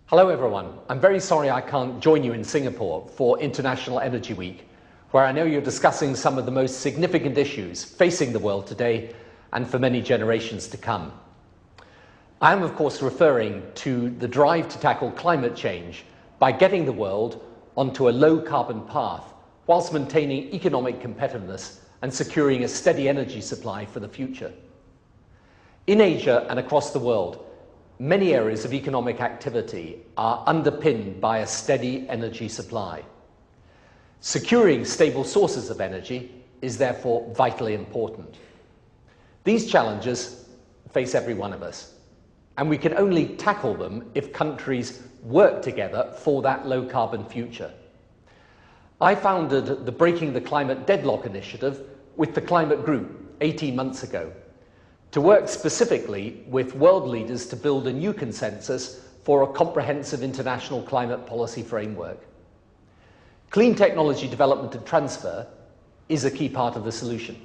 Hello everyone. I'm very sorry I can't join you in Singapore for International Energy Week, where I know you're discussing some of the most significant issues facing the world today and for many generations to come. I am of course referring to the drive to tackle climate change by getting the world onto a low carbon path whilst maintaining economic competitiveness and securing a steady energy supply for the future. In Asia and across the world, many areas of economic activity are underpinned by a steady energy supply. Securing stable sources of energy is therefore vitally important. These challenges face every one of us, and we can only tackle them if countries work together for that low-carbon future. I founded the Breaking the Climate Deadlock initiative with the Climate Group 18 months ago, to work specifically with world leaders to build a new consensus for a comprehensive international climate policy framework. Clean technology development and transfer is a key part of the solution.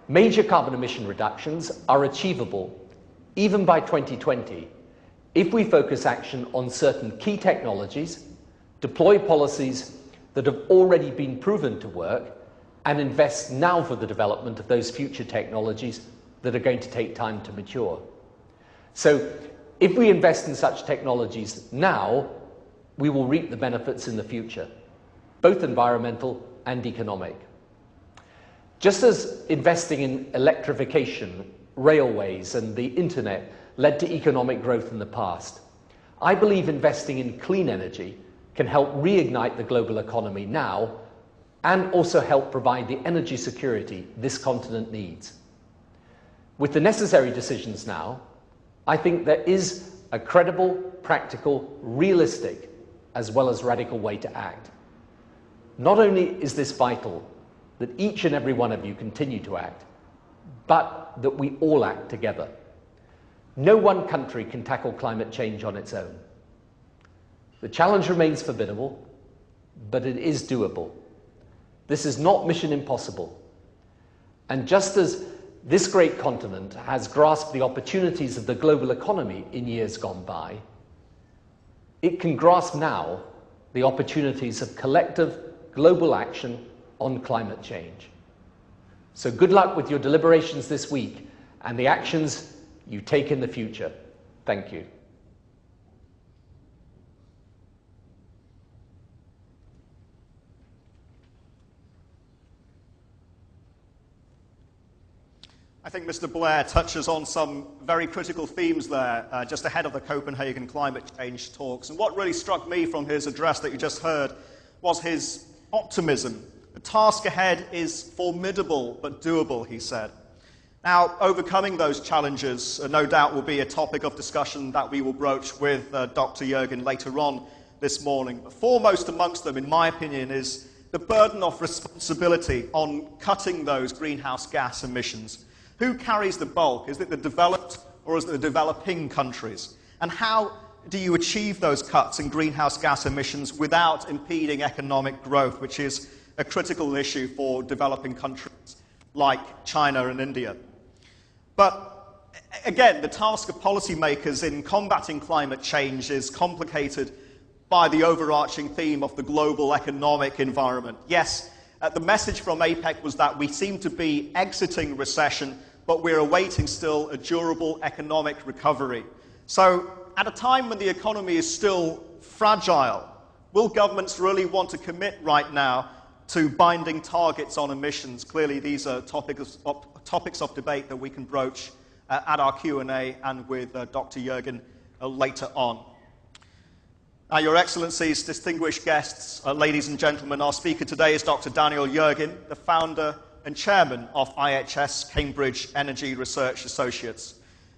Major carbon emission reductions are achievable even by 2020 if we focus action on certain key technologies, deploy policies that have already been proven to work, and invest now for the development of those future technologies that are going to take time to mature. So if we invest in such technologies now, we will reap the benefits in the future, both environmental and economic. Just as investing in electrification, railways and the internet led to economic growth in the past, I believe investing in clean energy can help reignite the global economy now and also help provide the energy security this continent needs. With the necessary decisions now, I think there is a credible, practical, realistic, as well as radical way to act. Not only is this vital that each and every one of you continue to act, but that we all act together. No one country can tackle climate change on its own. The challenge remains formidable, but it is doable. This is not mission impossible. And just as this great continent has grasped the opportunities of the global economy in years gone by, it can grasp now the opportunities of collective global action on climate change. So good luck with your deliberations this week and the actions you take in the future. Thank you. I think Mr. Blair touches on some very critical themes there, just ahead of the Copenhagen climate change talks. And what really struck me from his address that you just heard was his optimism. The task ahead is formidable but doable, he said. Now, overcoming those challenges, no doubt, will be a topic of discussion that we will broach with Dr. Yergin later on this morning. But foremost amongst them, in my opinion, is the burden of responsibility on cutting those greenhouse gas emissions. Who carries the bulk? Is it the developed or is it the developing countries? And how do you achieve those cuts in greenhouse gas emissions without impeding economic growth, which is a critical issue for developing countries like China and India? But again, the task of policymakers in combating climate change is complicated by the overarching theme of the global economic environment. Yes, the message from APEC was that we seem to be exiting recession, but we're awaiting still a durable economic recovery. So, at a time when the economy is still fragile, will governments really want to commit right now to binding targets on emissions? Clearly, these are topics of debate that we can broach at our Q&A and with Dr. Yergin later on. Your Excellencies, distinguished guests, ladies and gentlemen, our speaker today is Dr. Daniel Yergin, the founder and chairman of IHS Cambridge Energy Research Associates.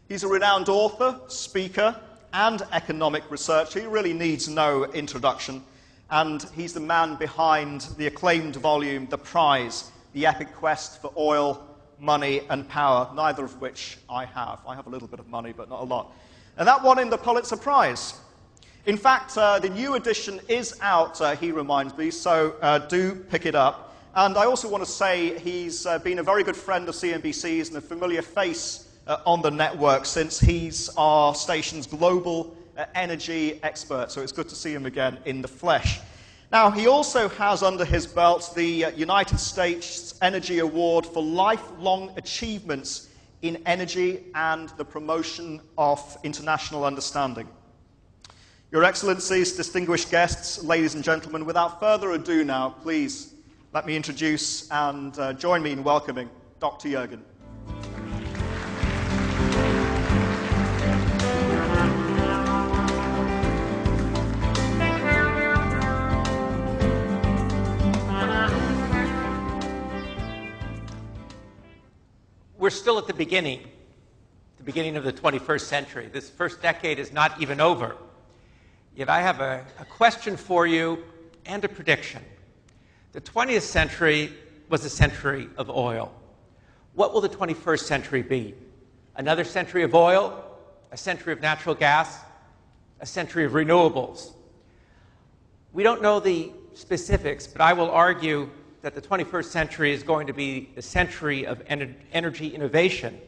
He's a renowned author, speaker, and economic researcher. He really needs no introduction. And he's the man behind the acclaimed volume, The Prize, The Epic Quest for Oil, Money and Power, neither of which I have. I have a little bit of money, but not a lot. And that won him the Pulitzer Prize. In fact, the new edition is out, he reminds me, so do pick it up. And I also want to say he's been a very good friend of CNBC's and a familiar face on the network since he's our station's global energy expert, so it's good to see him again in the flesh. Now, he also has under his belt the United States Energy Award for lifelong achievements in energy and the promotion of international understanding. Your Excellencies, distinguished guests, ladies and gentlemen, without further ado now, please let me introduce and join me in welcoming Dr. Yergin. We're still at the beginning of the 21st century. This first decade is not even over. Yet I have a question for you and a prediction. The 20th century was a century of oil. What will the 21st century be? Another century of oil? A century of natural gas? A century of renewables? We don't know the specifics, but I will argue that the 21st century is going to be the century of energy innovation.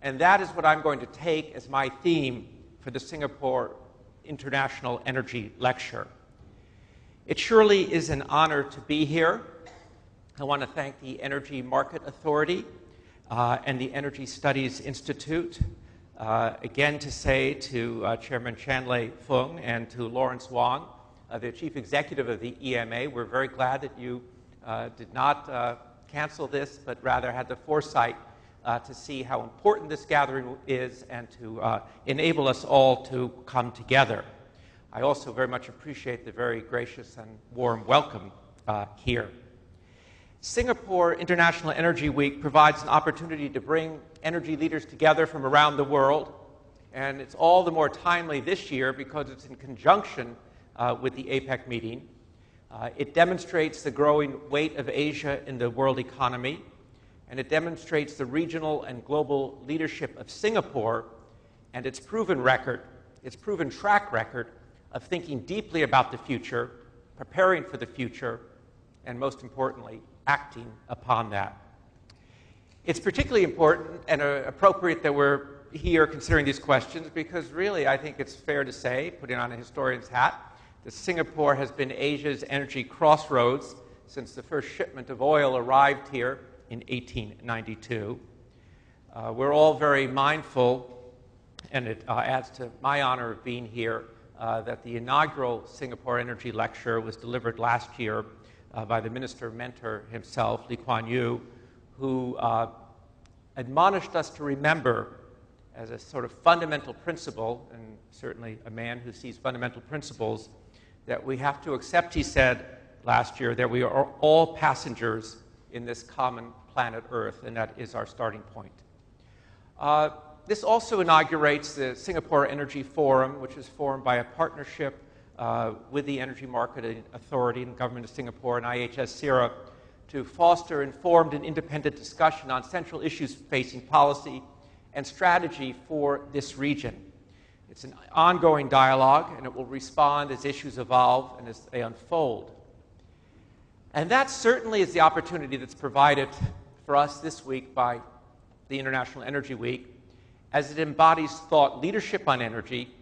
And that is what I'm going to take as my theme for the Singapore International Energy Lecture. It surely is an honor to be here. I want to thank the Energy Market Authority and the Energy Studies Institute. Again, to say to Chairman Chanlei Fung and to Lawrence Wong, the Chief Executive of the EMA, we're very glad that you did not cancel this, but rather had the foresight to see how important this gathering is and to enable us all to come together. I also very much appreciate the very gracious and warm welcome here. Singapore International Energy Week provides an opportunity to bring energy leaders together from around the world, and it's all the more timely this year because it's in conjunction with the APEC meeting. It demonstrates the growing weight of Asia in the world economy, and it demonstrates the regional and global leadership of Singapore and its proven track record of thinking deeply about the future, preparing for the future, and most importantly, acting upon that. It's particularly important and appropriate that we're here considering these questions because really I think it's fair to say, putting on a historian's hat, that Singapore has been Asia's energy crossroads since the first shipment of oil arrived here in 1892. We're all very mindful, and it adds to my honor of being here, that the inaugural Singapore Energy Lecture was delivered last year by the Minister Mentor himself, Lee Kuan Yew, who admonished us to remember as a sort of fundamental principle, and certainly a man who sees fundamental principles, that we have to accept, he said last year, that we are all passengers in this common planet Earth, and that is our starting point. This also inaugurates the Singapore Energy Forum, which is formed by a partnership with the Energy Market Authority and the Government of Singapore and IHS-CIRA to foster informed and independent discussion on central issues facing policy and strategy for this region. It's an ongoing dialogue, and it will respond as issues evolve and as they unfold. And that certainly is the opportunity that's provided for us this week by the International Energy Week, as it embodies thought leadership on energy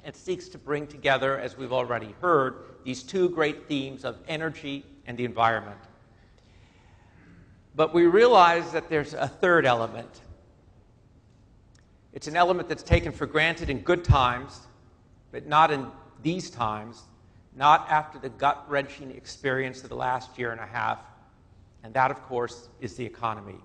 and seeks to bring together, as we've already heard, these two great themes of energy and the environment. But we realize that there's a third element. It's an element that's taken for granted in good times, but not in these times, not after the gut-wrenching experience of the last year and a half, and that, of course, is the economy.